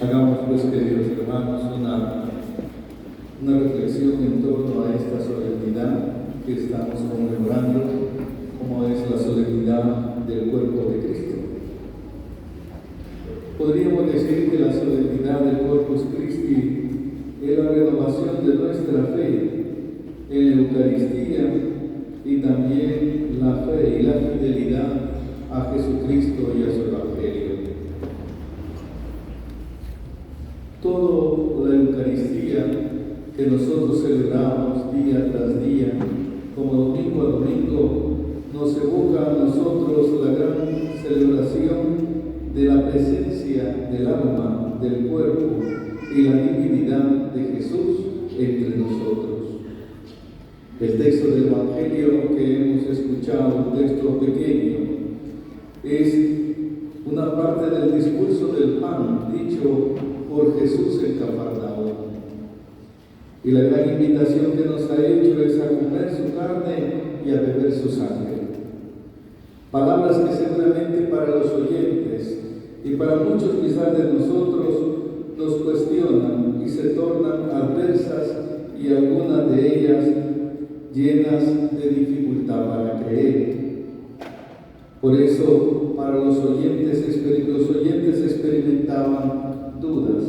Hagamos pues, queridos hermanos, una reflexión en torno a esta solemnidad que estamos conmemorando, como es la solemnidad del cuerpo de Cristo. Podríamos decir que la solemnidad del Corpus Christi es la renovación de nuestra fe en la Eucaristía y también la fe y la fidelidad a Jesucristo y a su Evangelio. Toda la Eucaristía que nosotros celebramos día tras día, como domingo a domingo, nos evoca a nosotros la gran celebración de la presencia del alma, del cuerpo y la divinidad de Jesús entre nosotros. El texto del Evangelio que hemos escuchado, un texto pequeño, es una parte del discurso del pan dicho por Jesús en Cafarnaúm. Y la gran invitación que nos ha hecho es a comer su carne y a beber su sangre. Palabras que seguramente para los oyentes y para muchos quizás de nosotros nos cuestionan y se tornan adversas y algunas de ellas llenas de dificultad para creer. Por eso, para los oyentes experimentaban dudas,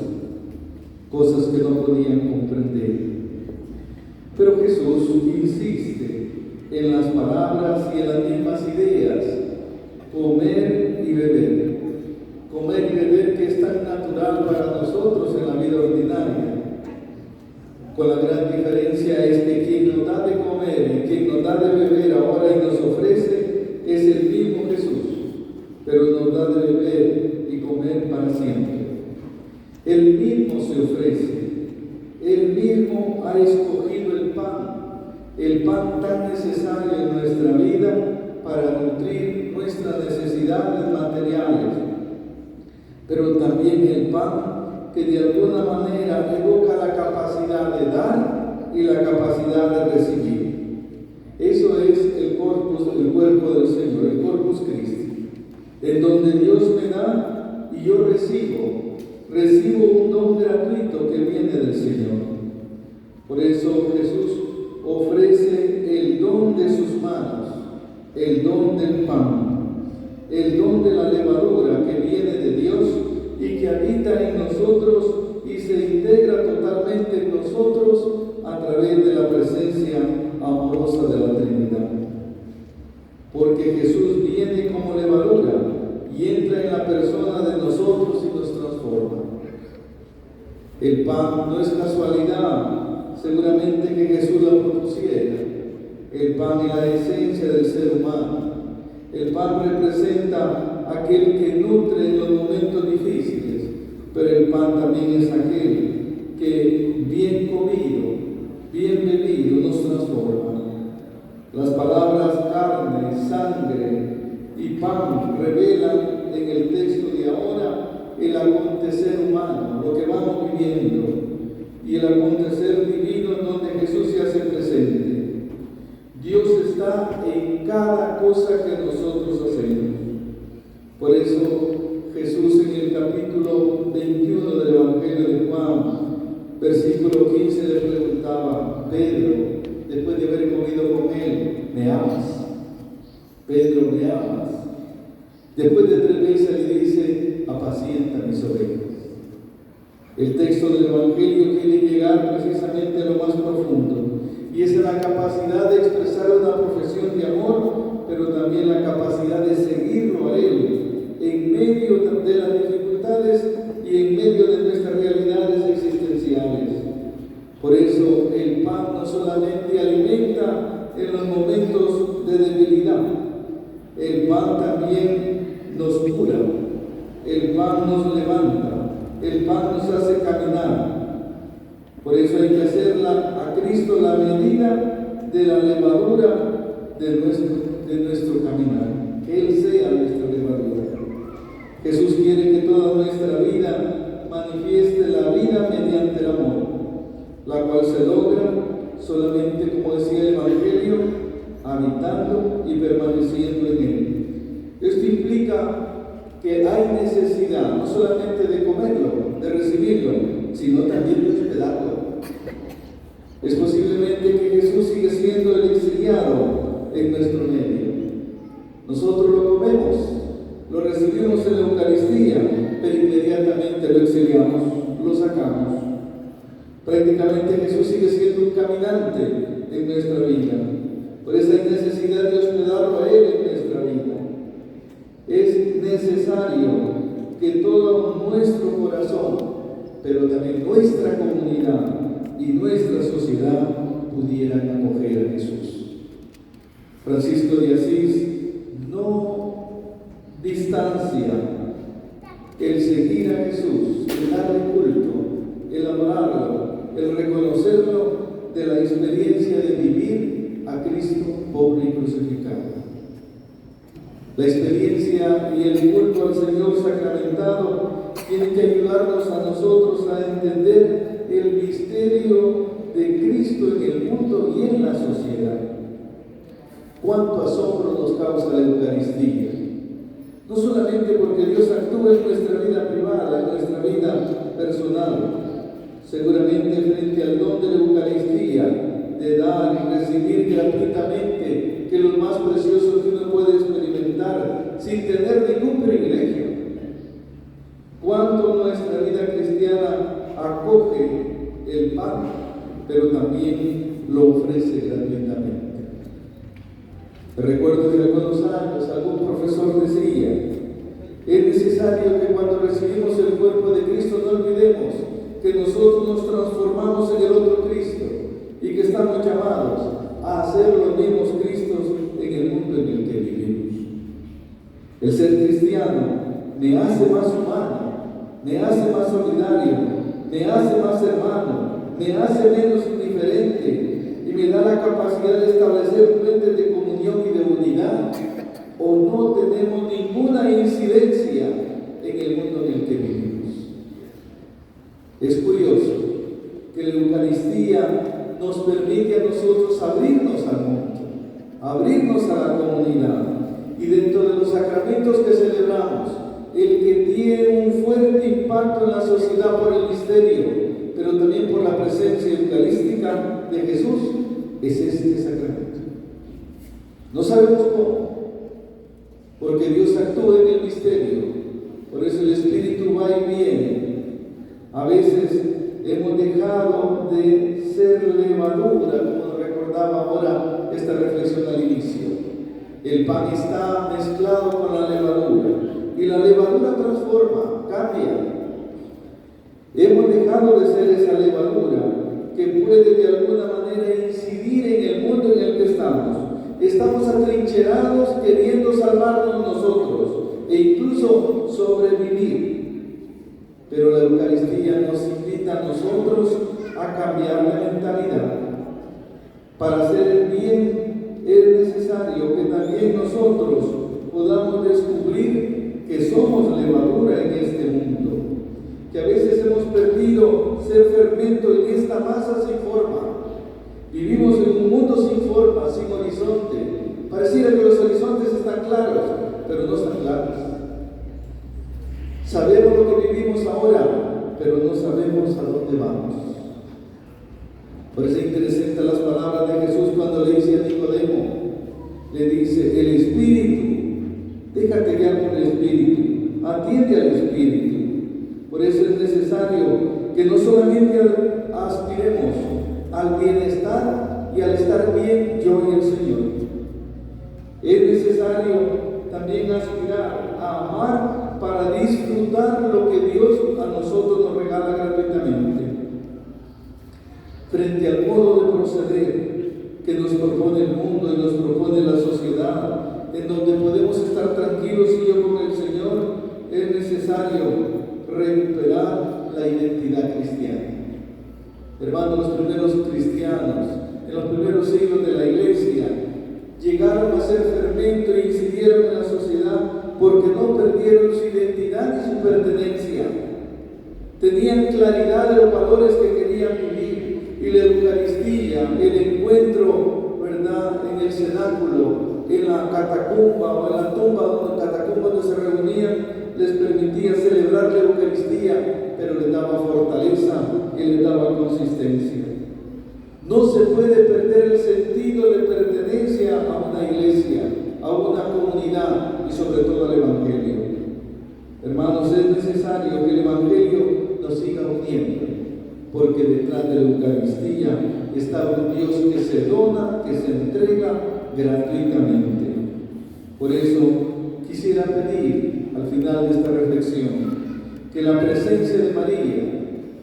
cosas que no podían comprender. Pero Jesús insiste en las palabras y en las mismas ideas: comer y beber. Comer y beber, que es tan natural para nosotros en la vida ordinaria. Con la gran diferencia es que quien nos da de comer y quien nos da de beber ahora y nos ofrece es el mismo Jesús, pero nos da de beber y comer para siempre. Él mismo se ofrece, Él mismo ha escogido el pan tan necesario en nuestra vida para nutrir nuestras necesidades materiales, pero también el pan que de alguna manera evoca la capacidad de dar y la capacidad de recibir. Eso es el cuerpo del Señor, el Corpus Christi, en donde Dios me da y yo recibo un don gratuito que viene del Señor. Por eso Jesús ofrece el don de sus manos, el don del pan, el don de la levadura que viene de Dios y que habita en nosotros y se integra totalmente en nosotros a través de la presencia amorosa de la Trinidad. Porque Jesús viene como levadura y entra en la persona de nosotros y nos transforma. El pan no es casualidad, seguramente que Jesús la propusiera. El pan es la esencia del ser humano. El pan representa aquel que nutre en los momentos difíciles, pero el pan también es aquel que bien comido, bien bebido nos transforma. Las palabras carne, sangre y pan revelan en el texto de ahora el acontecer humano, lo que vamos viviendo, y el acontecer divino en donde Jesús se hace presente. Dios está en cada cosa que nosotros hacemos. Por eso Jesús en el capítulo 21 del Evangelio de Juan, versículo 15, le preguntaba: Pedro, después de haber comido con él, ¿me amas? Pedro, ¿me amas? Después de 3 veces le dice: apacienta mis ovejas. El texto del Evangelio quiere llegar precisamente a lo más profundo, y es la capacidad de expresar una profesión de amor, pero también la capacidad de seguirlo a Él en medio de las dificultades y en medio de nuestras realidades existenciales. Por eso el pan no solamente alimenta en los momentos de debilidad, el pan también nos cura, el pan nos levanta, el pan nos hace caminar. Por eso hay que hacerla a Cristo la medida de la levadura de nuestro caminar, que Él sea nuestra levadura. Jesús quiere que toda nuestra vida manifieste la vida mediante el amor, la cual se logra solamente, como decía el Evangelio, habitando y permaneciendo en Él. Esto implica que hay necesidad no solamente de comerlo, de recibirlo, sino también de hospedarlo. Es posiblemente que Jesús sigue siendo el exiliado en nuestro medio. Nosotros lo comemos, lo recibimos en la Eucaristía, pero inmediatamente lo exiliamos, lo sacamos. Prácticamente Jesús sigue siendo un caminante en nuestra vida. Por eso hay necesidad de hospedarlo a Él en nuestra vida. Es necesario que todo nuestro corazón, pero también nuestra comunidad y nuestra sociedad pudieran acoger a Jesús. Francisco de Asís no distancia el seguir a Jesús, el darle culto, el adorarlo, el reconocerlo de la experiencia de vivir a Cristo pobre y crucificado. La experiencia y el culto al Señor sacramentado tienen que ayudarnos a nosotros a entender el misterio de Cristo en el mundo y en la sociedad. Cuánto asombro nos causa la Eucaristía. No solamente porque Dios actúa en nuestra vida privada, en nuestra vida personal, seguramente frente al don de la Eucaristía, de dar y recibir gratuitamente, que es lo más precioso que uno puede experimentar sin tener ningún privilegio. Cuánto nuestra vida cristiana acoge el pan, pero también lo ofrece gratuitamente. Recuerdo que hace algunos años algún profesor decía: es necesario que cuando recibimos el cuerpo de Cristo no olvidemos que nosotros nos transformamos en el otro Cristo y que estamos llamados a hacer los mismos Cristos en el mundo en el que vivimos. El ser cristiano me hace más humano, me hace más solidario, me hace más hermano, me hace menos indiferente y me da la capacidad de establecer puentes de comunión y de unidad. O no tenemos ninguna incidencia en el mundo en el que vivimos. Es curioso que la Eucaristía nos permite a nosotros abrirnos al mundo, abrirnos a la comunidad, y dentro de los sacramentos que celebramos, el que tiene un fuerte impacto en la sociedad por el misterio, pero también por la presencia eucarística de Jesús, es este sacramento. No sabemos cómo, porque Dios actúa en el misterio, por eso el Espíritu va y viene. A veces hemos dejado de ser levadura, como recordaba ahora esta reflexión al inicio. El pan está mezclado con la levadura y la levadura transforma, cambia. Hemos dejado de ser esa levadura que puede de alguna manera incidir en el mundo en el que estamos. Estamos atrincherados queriendo salvarnos nosotros e incluso sobrevivir. Pero la Eucaristía nos invita a nosotros a cambiar de mentalidad. Para hacer el bien es necesario que también nosotros podamos descubrir que somos levadura en este mundo, que a veces hemos perdido ser fermento en esta masa sin forma. Vivimos en un mundo sin forma, sin horizonte. Pareciera que los horizontes están claros, pero no están claros. Sabemos lo que vivimos ahora, pero no sabemos a dónde vamos. Por eso es interesante las palabras de Jesús cuando le dice a Nicodemo, le dice: el Espíritu, déjate guiar por el Espíritu, atiende al Espíritu. Por eso es necesario que no solamente aspiremos al bienestar y al estar bien yo y el Señor. Es necesario también aspirar a amar para disfrutar lo que Dios a nosotros nos regala gratuitamente. Frente al modo de proceder que nos propone el mundo y nos propone la sociedad, en donde podemos estar tranquilos y yo con el Señor, es necesario recuperar la identidad cristiana. Hermanos, los primeros cristianos, en los primeros siglos de la Iglesia, llegaron a ser fermento e incidieron en la sociedad porque no perdieron su identidad y su pertenencia. Tenían claridad de los valores que querían vivir, y la Eucaristía, el encuentro, ¿verdad?, en el cenáculo, en la catacumba o en la tumba, donde se reunían, les permitía celebrar la Eucaristía, pero le daba fortaleza y le daba consistencia. No se puede perder el sentido de pertenencia a una iglesia, a una comunidad y sobre todo al Evangelio. Hermanos, es necesario que el Evangelio nos siga uniendo, porque detrás de la Eucaristía está un Dios que se dona, que se entrega gratuitamente. Por eso quisiera pedir al final de esta reflexión que la presencia de María,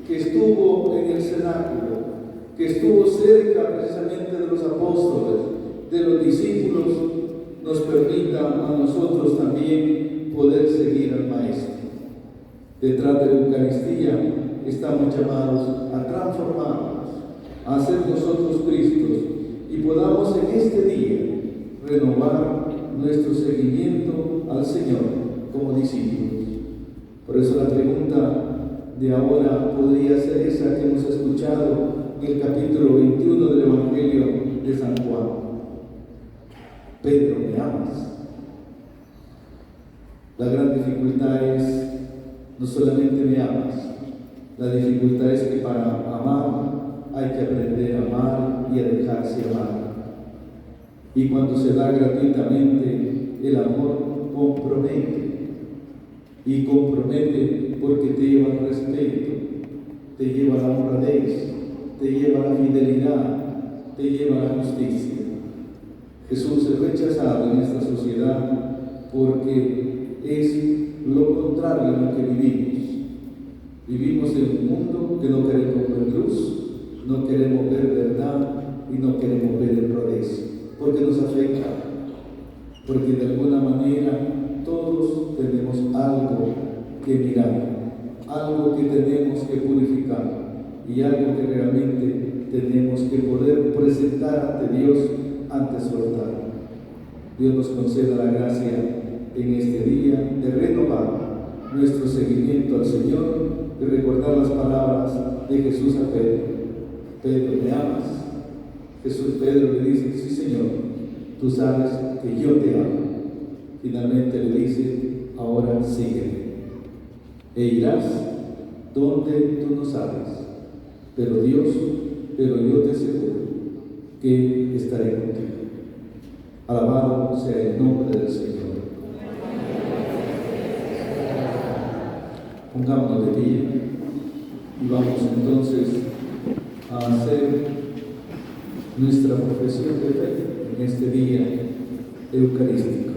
que estuvo en el cenáculo, que estuvo cerca precisamente de los apóstoles, de los discípulos, nos permita a nosotros también poder seguir al Maestro. Detrás de la Eucaristía estamos llamados a transformarnos, a ser nosotros Cristos y podamos en este día renovar nuestro seguimiento al Señor como discípulos. Por eso la pregunta de ahora podría ser esa que hemos escuchado en el capítulo 21 del Evangelio de San Juan. Pedro, ¿me amas? La gran dificultad es no solamente me amas, la dificultad es que para amar hay que aprender a amar y a dejarse amar. Y cuando se da gratuitamente, el amor compromete. Y compromete porque te lleva al respeto, te lleva a la honradez, te lleva a la fidelidad, te lleva a la justicia. Jesús es rechazado en esta sociedad porque es lo contrario a lo que vivimos. Vivimos en un mundo que no queremos ver luz, no queremos ver verdad y no queremos ver el progreso, porque nos afecta, porque de alguna manera todos tenemos algo que mirar, algo que tenemos que purificar y algo que realmente tenemos que poder presentar ante Dios ante su altar. Dios nos conceda la gracia en este día de renovar nuestro seguimiento al Señor y recordar las palabras de Jesús a Pedro. Pedro, ¿me amas? Pedro le dice, sí Señor, tú sabes que yo te amo. Finalmente le dice, ahora sígueme. E irás donde tú no sabes, pero yo te aseguro que estaré contigo. Alabado sea el nombre del Señor. Pongámonos de pie y vamos entonces a hacer nuestra profesión de fe en este día eucarístico.